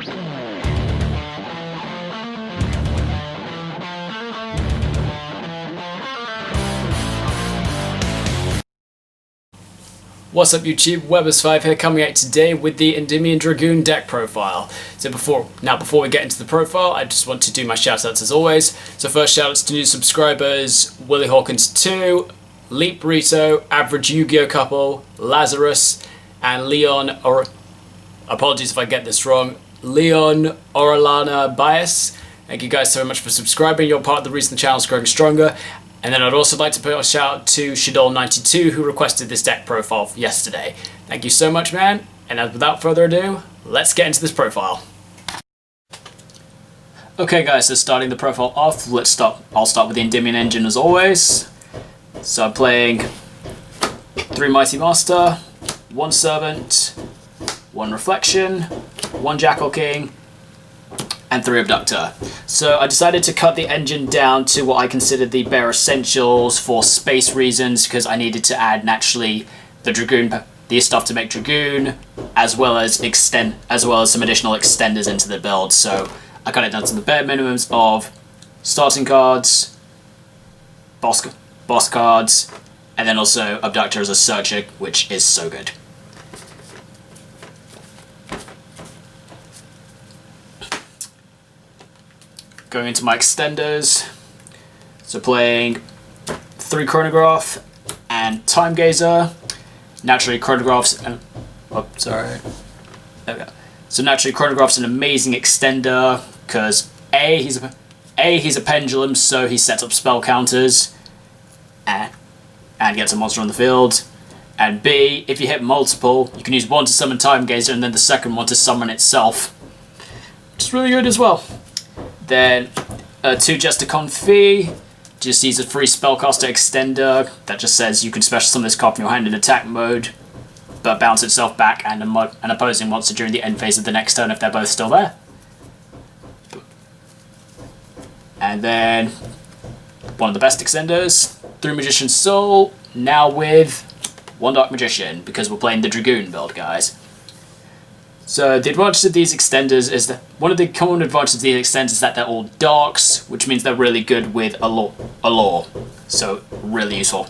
What's up YouTube, Webbers5 here, coming out today with the Endymion Dragoon deck profile. So before we get into the profile, I just want to do my shoutouts as always. So first shoutouts to new subscribers, Willie Hawkins 2, Leap Burrito, Average Yu-Gi-Oh Couple, Lazarus, and Leon, or apologies if I get this wrong, Leon Orlana Bias. Thank you guys so much for subscribing, you're part of the reason the channel is growing stronger. And then I'd also like to put a shout out to Shadol92 who requested this deck profile yesterday. Thank you so much, man. And without further ado, let's get into this profile. Okay guys, so starting the profile off, I'll start with the Endymion engine as always. So I'm playing 3 Mighty Master, 1 Servant, 1 Reflection, 1 Jackal King, and 3 Abductor. So I decided to cut the engine down to what I considered the bare essentials for space reasons, because I needed to add naturally the Dragoon, the stuff to make Dragoon, as well as some additional extenders into the build. So I cut it down to the bare minimums of starting cards, boss cards, and then also Abductor as a searcher, which is so good. Going into my extenders, so playing 3 Chronograph and Time Gazer. Naturally, Chronograph's there we go. So naturally, Chronograph's an amazing extender because he's a pendulum, so he sets up spell counters and gets a monster on the field. And B, if you hit multiple, you can use 1 to summon Time Gazer and then the second one to summon itself, which is really good as well. Then 2 Jester Confit, just use a free spellcaster extender that just says you can special summon this card from your hand in attack mode, but bounce itself back and an opposing monster during the end phase of the next turn if they're both still there. And then one of the best extenders, 3 Magician's Soul, now with 1 Dark Magician, because we're playing the Dragoon build, guys. So the advantage of these extenders is that one of the common advantages of these extenders is that they're all darks, which means they're really good with a lore. So really useful.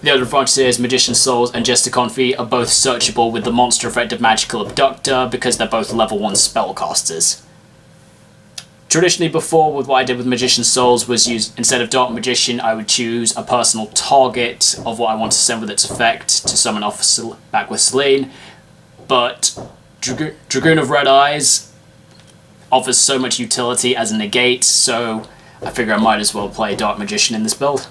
The other advantage is Magician's Souls and Jester Confit are both searchable with the monster effect of Magical Abductor because they're both level 1 spellcasters. Traditionally before, with what I did with Magician's Souls was use, instead of Dark Magician, I would choose a personal target of what I want to send with its effect to summon off back with Selene. But Dragoon of Red-Eyes offers so much utility as a negate, so I figure I might as well play Dark Magician in this build.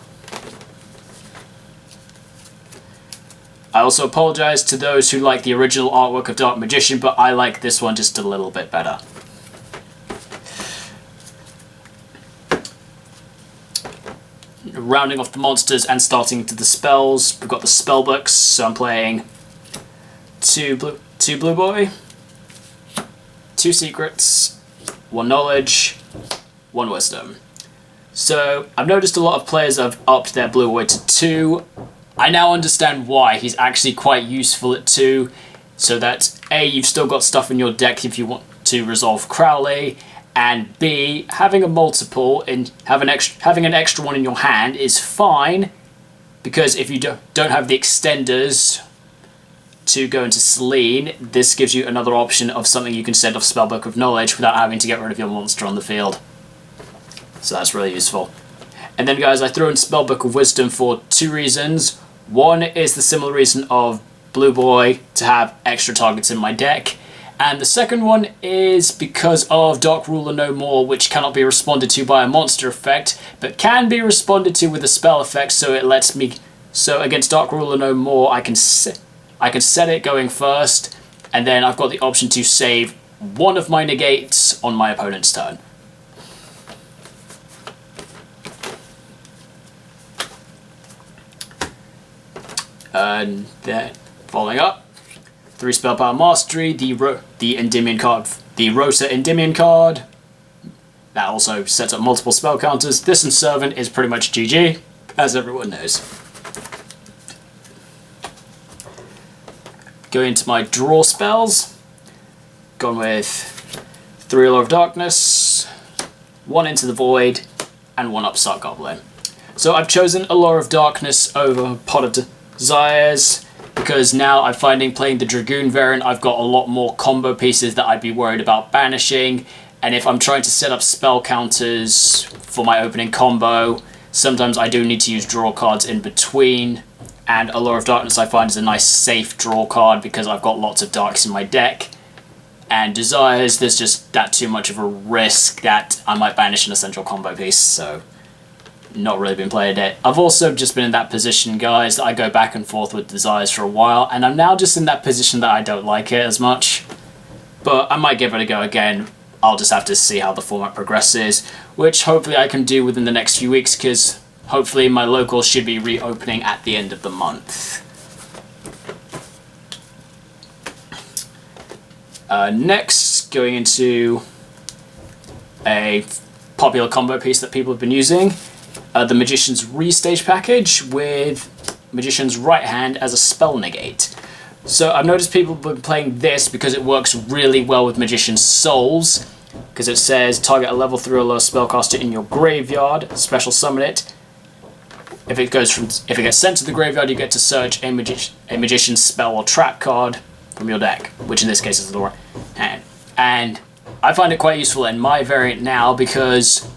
I also apologize to those who like the original artwork of Dark Magician, but I like this one just a little bit better. Rounding off the monsters and starting into the spells, we've got the spell books, so I'm playing 2 Blue Boy, 2 Secrets, 1 Knowledge, 1 Wisdom. So I've noticed a lot of players have upped their Blue Boy to 2. I now understand why. He's actually quite useful at 2, so that A, you've still got stuff in your deck if you want to resolve Crowley, and B, having a multiple and having an extra one in your hand is fine, because if you don't have the extenders to go into Selene, this gives you another option of something you can send off Spellbook of Knowledge without having to get rid of your monster on the field. So that's really useful. And then guys, I throw in Spellbook of Wisdom for 2 reasons. One is the similar reason of Blue Boy, to have extra targets in my deck. And the second one is because of Dark Ruler No More, which cannot be responded to by a monster effect, but can be responded to with a spell effect, so it lets me... So against Dark Ruler No More, I can set it going first, and then I've got the option to save one of my negates on my opponent's turn. And then, following up, 3 Spell Power Mastery, the Endymion card, the Rota Endymion card. That also sets up multiple spell counters. This and Servant is pretty much GG, as everyone knows. Going into my draw spells, gone with 3 Allure of Darkness, 1 Into the Void, and 1 Upstart Goblin. So I've chosen Allure of Darkness over Pot of Desires because now I'm finding playing the Dragoon variant I've got a lot more combo pieces that I'd be worried about banishing, and if I'm trying to set up spell counters for my opening combo, sometimes I do need to use draw cards in between, and Allure of Darkness I find is a nice safe draw card because I've got lots of darks in my deck. And Desires, there's just that too much of a risk that I might banish an essential combo piece, so not really been playing it. I've also just been in that position, guys, that I go back and forth with Desires for a while, and I'm now just in that position that I don't like it as much. But I might give it a go again. I'll just have to see how the format progresses, which hopefully I can do within the next few weeks, because hopefully my locals should be reopening at the end of the month. Next, going into a popular combo piece that people have been using, the Magician's Restage package with Magician's Right Hand as a spell negate. So I've noticed people have been playing this because it works really well with Magician's Souls, because it says target a level 3 or lower spellcaster in your graveyard, special summon it. If it gets sent to the graveyard, you get to search a Magician's spell or trap card from your deck, which in this case is the right hand. And I find it quite useful in my variant now because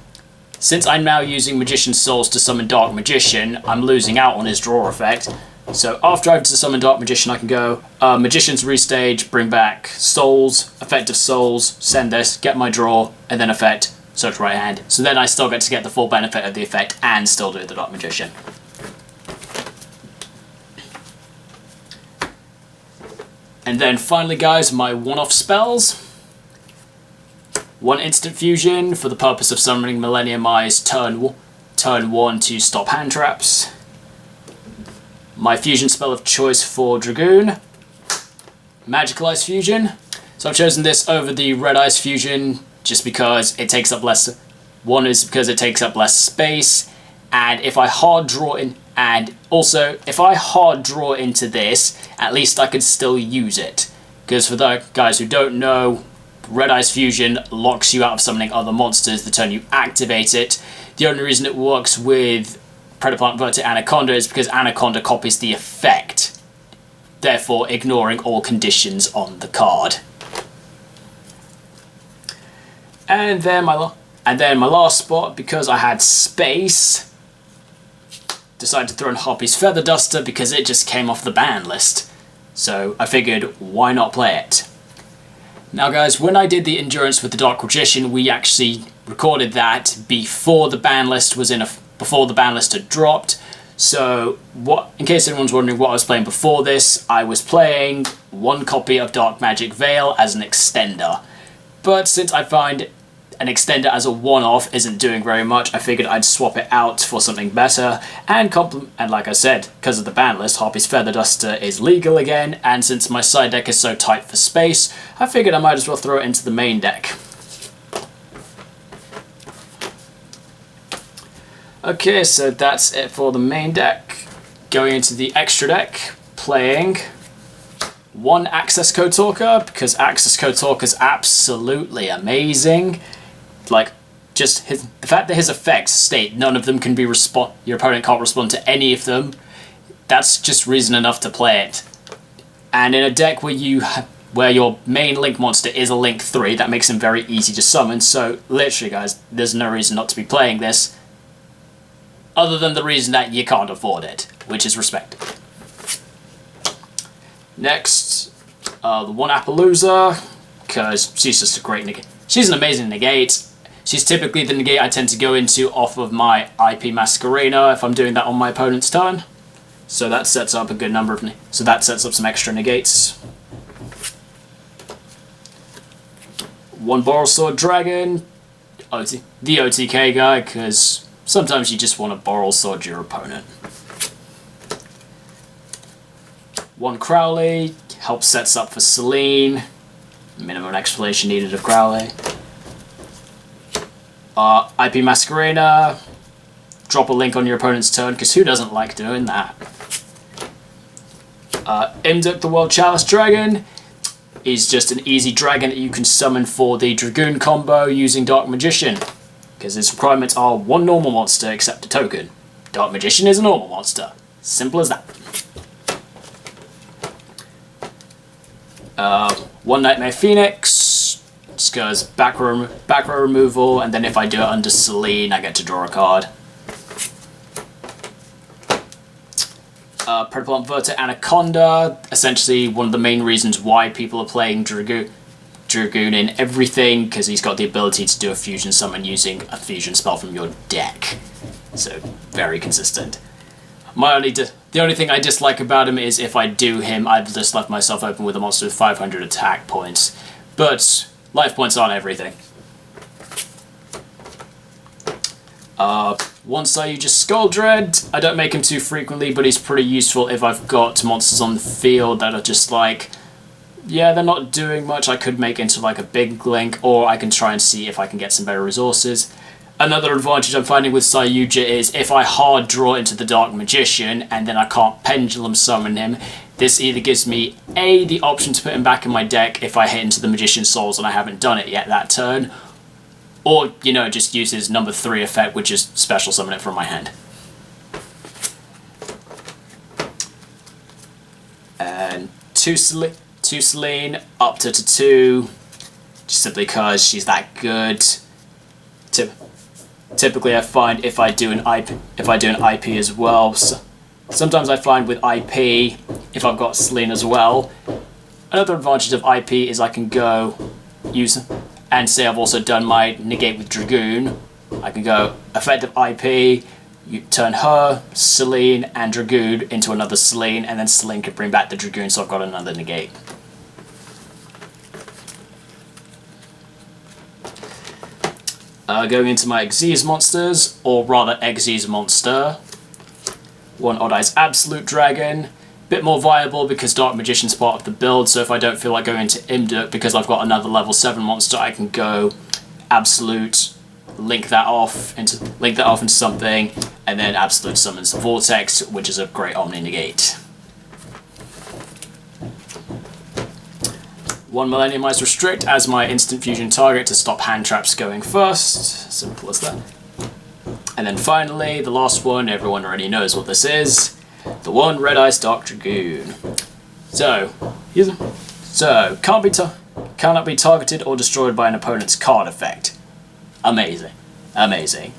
since I'm now using Magician's Souls to summon Dark Magician, I'm losing out on his draw effect. So after I've summoned Dark Magician, I can go Magician's Restage, bring back Souls, effect of Souls, send this, get my draw, and then effect, search right hand. So then I still get to get the full benefit of the effect and still do the Dark Magician. And then finally, guys, my one-off spells. 1 Instant Fusion for the purpose of summoning Millennium Eyes turn 1 to stop hand traps. My fusion spell of choice for Dragoon, Magical Eyes Fusion. So I've chosen this over the Red-Eyes Fusion just because it takes up less. One is because it takes up less space, and if I hard draw in, and also if I hard draw into this, at least I can still use it. Because for the guys who don't know, Red-Eyes Fusion locks you out of summoning other monsters the turn you activate it. The only reason it works with Predaplant Vertic Anaconda is because Anaconda copies the effect, therefore ignoring all conditions on the card. And then my last spot, because I had space, decided to throw in Harpy's Feather Duster because it just came off the ban list. So I figured, why not play it? Now guys, when I did the Endurance with the Dark Magician, we actually recorded that before the ban list before the ban list had dropped. So in case anyone's wondering what I was playing before this, I was playing 1 copy of Dark Magic Veil as an extender. But since I find an extender as a one-off isn't doing very much, I figured I'd swap it out for something better, and like I said, because of the ban list, Harpy's Feather Duster is legal again, and since my side deck is so tight for space, I figured I might as well throw it into the main deck. Okay, so that's it for the main deck. Going into the extra deck, playing 1 Access Code Talker, because Access Code Talker is absolutely amazing. Like, just the fact that his effects state none of them can be your opponent can't respond to any of them, that's just reason enough to play it. And in a deck where your main Link monster is a Link 3, that makes him very easy to summon, so literally guys, there's no reason not to be playing this, other than the reason that you can't afford it, which is respected. Next, the 1 Appaloosa, because she's just a great negate. She's an amazing negate. She's typically the negate I tend to go into off of my IP Masquerena if I'm doing that on my opponent's turn. So that sets up a good number of... So that sets up some extra negates. 1 Borrelsword Dragon, the OTK guy, because sometimes you just want to Borrelsword your opponent. 1 Crowley, help sets up for Selene. Minimum explanation needed of Crowley. IP Masquerena, drop a link on your opponent's turn, because who doesn't like doing that? Imduk the World Chalice Dragon. is just an easy dragon that you can summon for the Dragoon combo using Dark Magician. Because its requirements are one normal monster except a token. Dark Magician is a normal monster. Simple as that. One Nightmare Phoenix. Just goes back row removal, and then if I do it under Selene, I get to draw a card. Predaplant Verta Anaconda. Essentially one of the main reasons why people are playing Dragoon in everything, because he's got the ability to do a fusion summon using a fusion spell from your deck. So, very consistent. The only thing I dislike about him is if I do him, I've just left myself open with a monster with 500 attack points. But life points aren't everything. One Sayuja Skuldred. I don't make him too frequently, but he's pretty useful if I've got monsters on the field that are just like, yeah, they're not doing much. I could make into like a big link, or I can try and see if I can get some better resources. Another advantage I'm finding with Sayuja is if I hard draw into the Dark Magician and then I can't Pendulum summon him, this either gives me A, the option to put him back in my deck if I hit into the Magician's Souls and I haven't done it yet that turn, or, you know, just use his number 3 effect, which is special summon it from my hand. And two Selene, up to 2, just simply because she's that good. Typically I find if I do an IP as well, sometimes I find with IP, if I've got Selene as well, another advantage of IP is I can go use, and say I've also done my negate with Dragoon, I can go effective IP, you turn her, Selene, and Dragoon into another Selene, and then Selene can bring back the Dragoon, so I've got another negate. Going into my Xyz monsters, or rather Xyz monster. One Odd Eyes Absolute Dragon. Bit more viable because Dark Magician's part of the build, so if I don't feel like going into Imduk because I've got another level 7 monster, I can go Absolute, link that off into something, and then Absolute summons Vortex, which is a great Omni Negate. One Millennium Eyes Restrict as my instant fusion target to stop hand traps going first. Simple as that. And then finally, the last one, everyone already knows what this is. The one Red-Eyes Dark Dragoon. So cannot be targeted or destroyed by an opponent's card effect. Amazing. Amazing.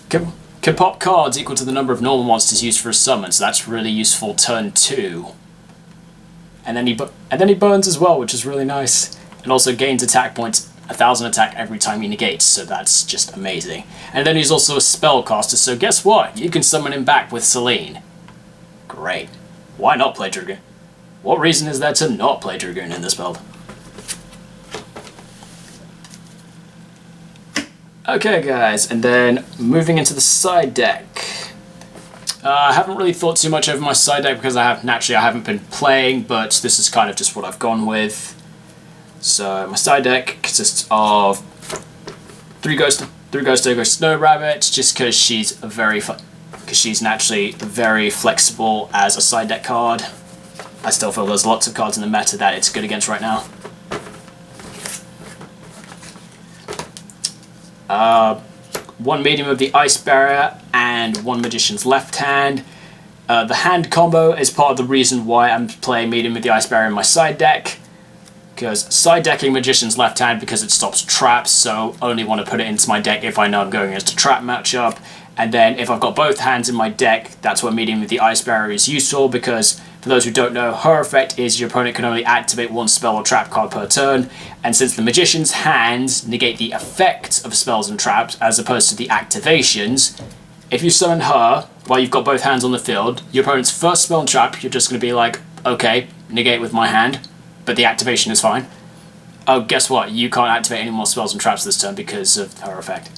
Can pop cards equal to the number of normal monsters used for a summon, so that's really useful turn 2. And then he burns as well, which is really nice. And also gains attack points, 1,000 attack every time he negates, so that's just amazing. And then he's also a spellcaster, so guess what? You can summon him back with Selene. Great. Why not play Dragoon? What reason is there to not play Dragoon in this build? Okay guys, and then moving into the side deck. I haven't really thought too much over my side deck because I haven't been playing, but this is kind of just what I've gone with. So my side deck consists of 3 Ghost Ogre Snow Rabbit, just because she's naturally very flexible as a side deck card. I still feel there's lots of cards in the meta that it's good against right now. One Medium of the Ice Barrier and one Magician's Left Hand. The hand combo is part of the reason why I'm playing Medium of the Ice Barrier in my side deck. Because side decking Magician's Left Hand because it stops traps, so only want to put it into my deck if I know I'm going against a trap matchup. And then if I've got both hands in my deck, that's where Medium of the Ice Barrier is useful, because for those who don't know, her effect is your opponent can only activate one spell or trap card per turn, and since the Magician's hands negate the effects of spells and traps as opposed to the activations, if you summon her while you've got both hands on the field, your opponent's first spell and trap, you're just going to be like, okay, negate with my hand, but the activation is fine. Oh, guess what? You can't activate any more spells and traps this turn because of her effect.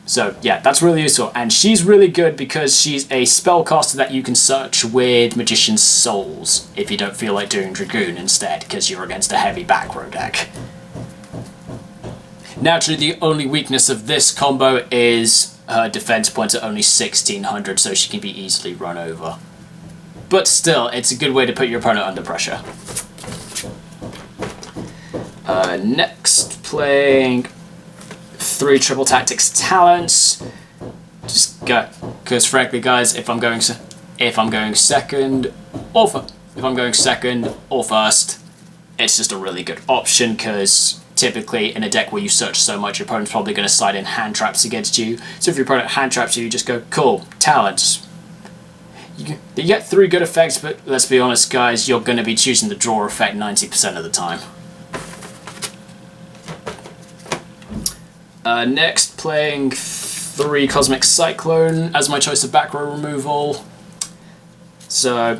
So yeah, that's really useful, and she's really good because she's a spellcaster that you can search with Magician's Souls if you don't feel like doing Dragoon instead, because you're against a heavy back row deck. Naturally, the only weakness of this combo is her defense points are only 1,600, so she can be easily run over. But still, it's a good way to put your opponent under pressure. Next, playing 3 Triple Tactics talents. Just go, because frankly, guys, if I'm going second or first, it's just a really good option, because typically in a deck where you search so much, your opponent's probably going to side in hand traps against you. So if your opponent hand traps you, you just go, cool, talents. You get 3 good effects, but let's be honest, guys, you're going to be choosing the draw effect 90% of the time. Next, playing 3 Cosmic Cyclone as my choice of back row removal. So,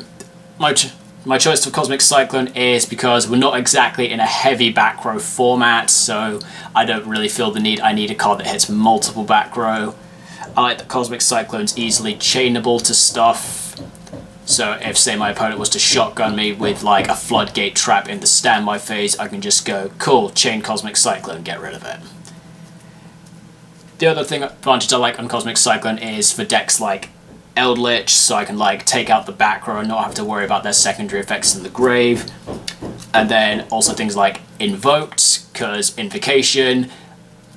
my choice for Cosmic Cyclone is because we're not exactly in a heavy back row format, so I don't really feel the need. I need a card that hits multiple back row. I like that Cosmic Cyclone's easily chainable to stuff. So if, say, my opponent was to shotgun me with like a Floodgate trap in the standby phase, I can just go, cool, chain Cosmic Cyclone, get rid of it. The other advantage I like on Cosmic Cyclone is for decks like Eldritch, so I can like take out the back row and not have to worry about their secondary effects in the grave. And then also things like Invoked, because Invocation,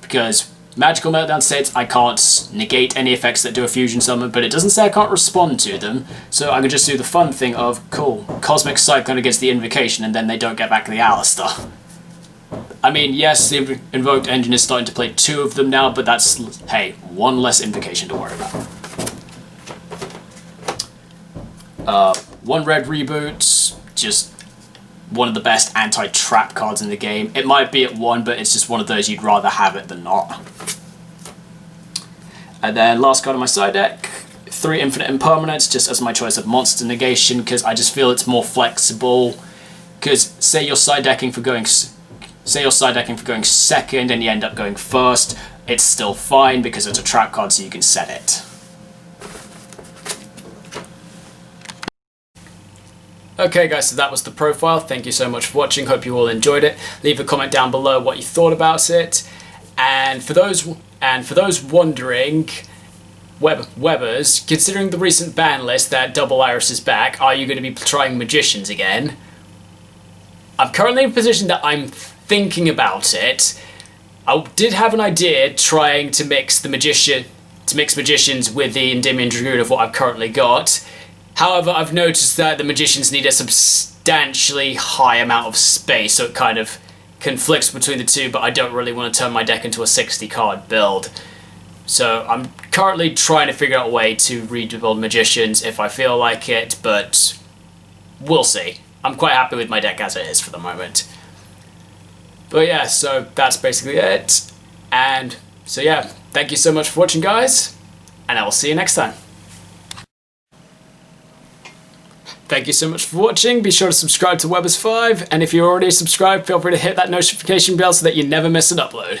because Magical Meltdown states I can't negate any effects that do a fusion summon, but it doesn't say I can't respond to them, so I can just do the fun thing of, cool, Cosmic Cyclone against the Invocation, and then they don't get back the Alistair. I mean, yes, the Invoked engine is starting to play 2 of them now, but that's, hey, 1 less Invocation to worry about. 1 red reboot, just one of the best anti-trap cards in the game. It might be at 1, but it's just one of those you'd rather have it than not. And then last card on my side deck, 3 Infinite Impermanence, just as my choice of monster negation, because I just feel it's more flexible. Because say you're side decking for going second and you end up going first, it's still fine because it's a trap card, so you can set it. Okay guys, so that was the profile. Thank you so much for watching. Hope you all enjoyed it. Leave a comment down below what you thought about it. And for those wondering, Webbers, considering the recent ban list that Double Iris is back, are you going to be trying Magicians again? I'm currently in a position that I'm thinking about it. I did have an idea trying to mix Magicians with the Endymion Dragoon of what I've currently got. However, I've noticed that the Magicians need a substantially high amount of space, so it kind of conflicts between the two, but I don't really want to turn my deck into a 60-card build. So I'm currently trying to figure out a way to rebuild Magicians if I feel like it, but we'll see. I'm quite happy with my deck as it is for the moment. But yeah, so that's basically it. And so yeah, thank you so much for watching, guys, and I will see you next time. Thank you so much for watching. Be sure to subscribe to Webbers5, and if you're already subscribed, feel free to hit that notification bell so that you never miss an upload.